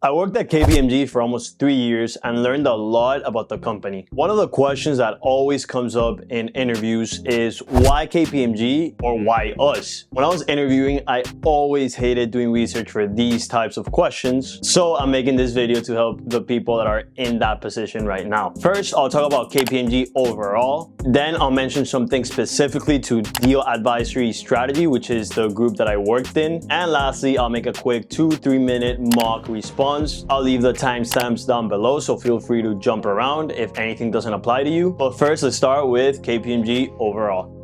I worked at KPMG for almost 3 years and learned a lot about the company. One of the questions that always comes up in interviews is why KPMG or why us? When I was interviewing, I always hated doing research for these types of questions. So I'm making this video to help the people that are in that position right now. First, I'll talk about KPMG overall. Then I'll mention something specifically to Deal Advisory Strategy, which is the group that I worked in. And lastly, I'll make a quick 2-3 minute mock response. I'll leave the timestamps down below, so feel free to jump around if anything doesn't apply to you. But first, let's start with KPMG overall.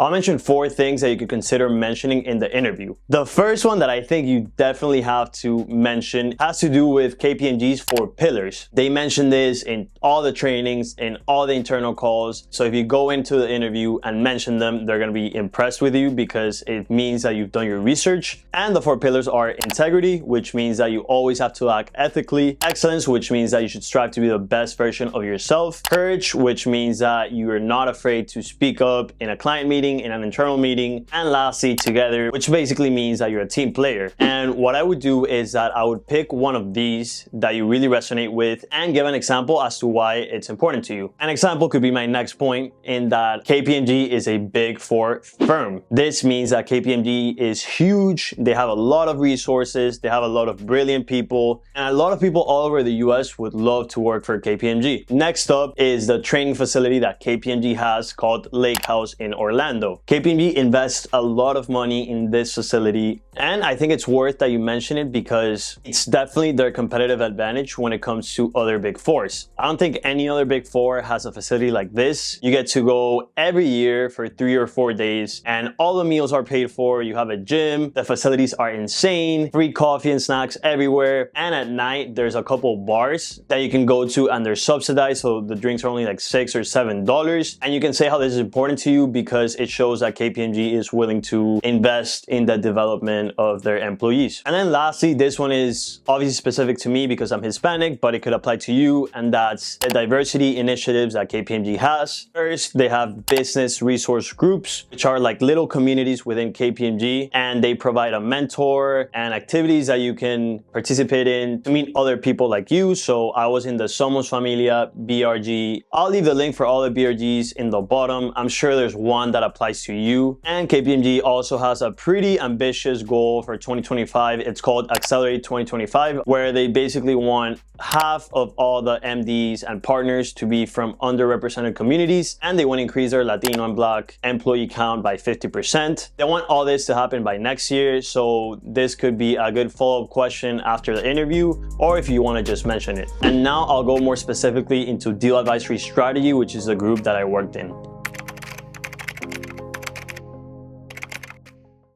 I'll mention 4 things that you could consider mentioning in the interview. The first one that I think you definitely have to mention has to do with KPMG's 4 pillars. They mention this in all the trainings, in all the internal calls. So if you go into the interview and mention them, they're going to be impressed with you because it means that you've done your research. And the 4 pillars are integrity, which means that you always have to act ethically. Excellence, which means that you should strive to be the best version of yourself. Courage, which means that you are not afraid to speak up in a client meeting, in an internal meeting. And lastly, together, which basically means that you're a team player. And what I would do is that I would pick one of these that you really resonate with and give an example as to why it's important to you. An example could be my next point, in that KPMG is a Big 4 firm. This means that KPMG is huge. They have a lot of resources. They have a lot of brilliant people, and a lot of people all over the US would love to work for KPMG. Next up is the training facility that KPMG has called Lakehouse in Orlando. KPMG invests a lot of money in this facility, and I think it's worth that you mention it because it's definitely their competitive advantage when it comes to other Big 4s. I don't think any other Big 4 has a facility like this. You get to go every year for 3 or 4 days, and all the meals are paid for. You have a gym, the facilities are insane, free coffee and snacks everywhere, and at night there's a couple bars that you can go to and they're subsidized, so the drinks are only like $6 or $7, and you can say how this is important to you because it shows that KPMG is willing to invest in the development of their employees. And then lastly, this one is obviously specific to me because I'm Hispanic, but it could apply to you, and that's the diversity initiatives that KPMG has. First, they have business resource groups, which are like little communities within KPMG, and they provide a mentor and activities that you can participate in to meet other people like you. So I was in the Somos Familia BRG. I'll leave the link for all the BRGs in the bottom. I'm sure there's one that applies to you. And KPMG also has a pretty ambitious goal for 2025. It's called Accelerate 2025, where they basically want half of all the MDs and partners to be from underrepresented communities, and they want to increase their Latino and Black employee count by 50%. They want all this to happen by next year, so this could be a good follow-up question after the interview, or if you want to just mention it. And now I'll go more specifically into Deal Advisory Strategy, which is the group that I worked in.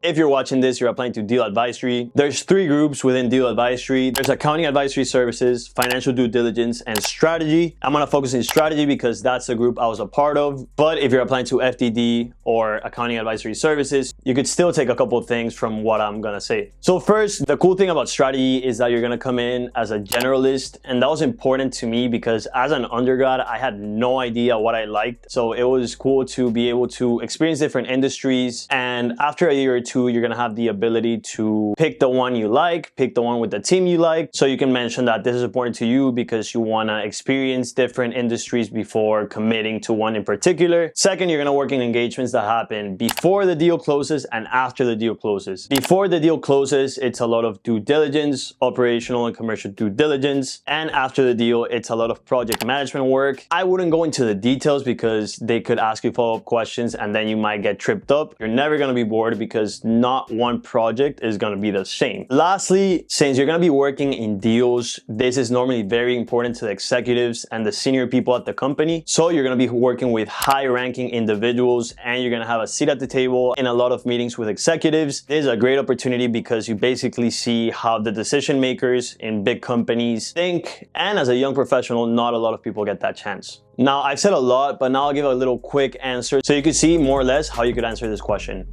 If you're watching this, you're applying to Deal Advisory. There's 3 groups within Deal Advisory. There's Accounting Advisory Services, Financial Due Diligence, and Strategy. I'm gonna focus on Strategy because that's the group I was a part of. But if you're applying to FDD or Accounting Advisory Services, you could still take a couple of things from what I'm gonna say. So first, the cool thing about Strategy is that you're gonna come in as a generalist, and that was important to me because as an undergrad, I had no idea what I liked. So it was cool to be able to experience different industries, and after a year or 2, you're gonna have the ability to pick the one you like, pick the one with the team you like. So you can mention that this is important to you because you wanna experience different industries before committing to one in particular. Second, you're gonna work in engagements that happen before the deal closes and after the deal closes. Before the deal closes, it's a lot of due diligence, operational and commercial due diligence. And after the deal, it's a lot of project management work. I wouldn't go into the details because they could ask you follow-up questions and then you might get tripped up. You're never gonna be bored because not one project is going to be the same. Lastly, since you're going to be working in deals, this is normally very important to the executives and the senior people at the company. So you're going to be working with high-ranking individuals, and you're going to have a seat at the table in a lot of meetings with executives. This is a great opportunity because you basically see how the decision makers in big companies think, and as a young professional, not a lot of people get that chance. Now, I've said a lot, but now I'll give a little quick answer so you can see more or less how you could answer this question.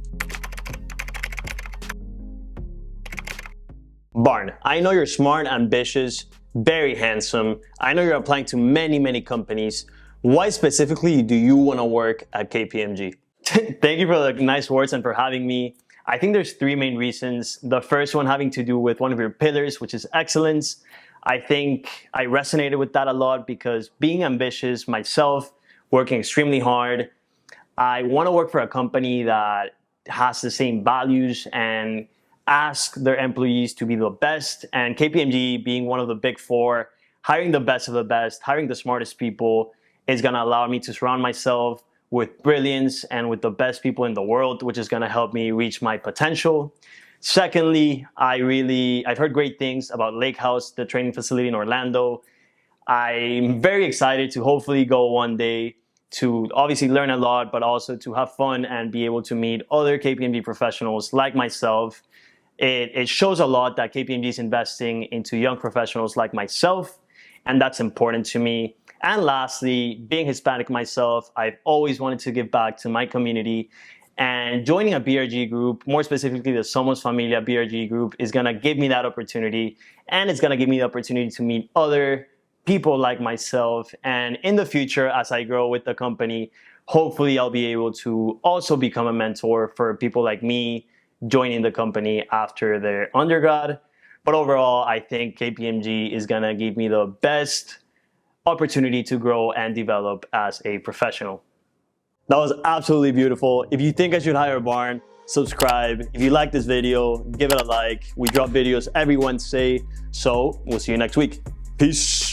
Barn, I know you're smart, ambitious, very handsome. I know you're applying to many companies. Why specifically do you want to work at KPMG? Thank you for the nice words and for having me. I think there's three main reasons. The first one having to do with one of your pillars, which is excellence. I think I resonated with that a lot because being ambitious myself, working extremely hard, I want to work for a company that has the same values and ask their employees to be the best. And KPMG being one of the big four, hiring the best of the best, hiring the smartest people is going to allow me to surround myself with brilliance and with the best people in the world, which is going to help me reach my potential. Secondly, I've heard great things about Lakehouse, the training facility in Orlando. I'm very excited to hopefully go one day to obviously learn a lot, but also to have fun and be able to meet other KPMG professionals like myself. It shows a lot that KPMG is investing into young professionals like myself, and that's important to me. And lastly, being Hispanic myself, I've always wanted to give back to my community. And joining a BRG group, more specifically the Somos Familia BRG group, is going to give me that opportunity. And it's going to give me the opportunity to meet other people like myself. And in the future, as I grow with the company, hopefully I'll be able to also become a mentor for people like me joining the company after their undergrad. But overall, I think KPMG is going to give me the best opportunity to grow and develop as a professional. That was absolutely beautiful. If you think I should hire a barn, subscribe. If you like this video, give it a like. We drop videos every Wednesday. So we'll see you next week. Peace.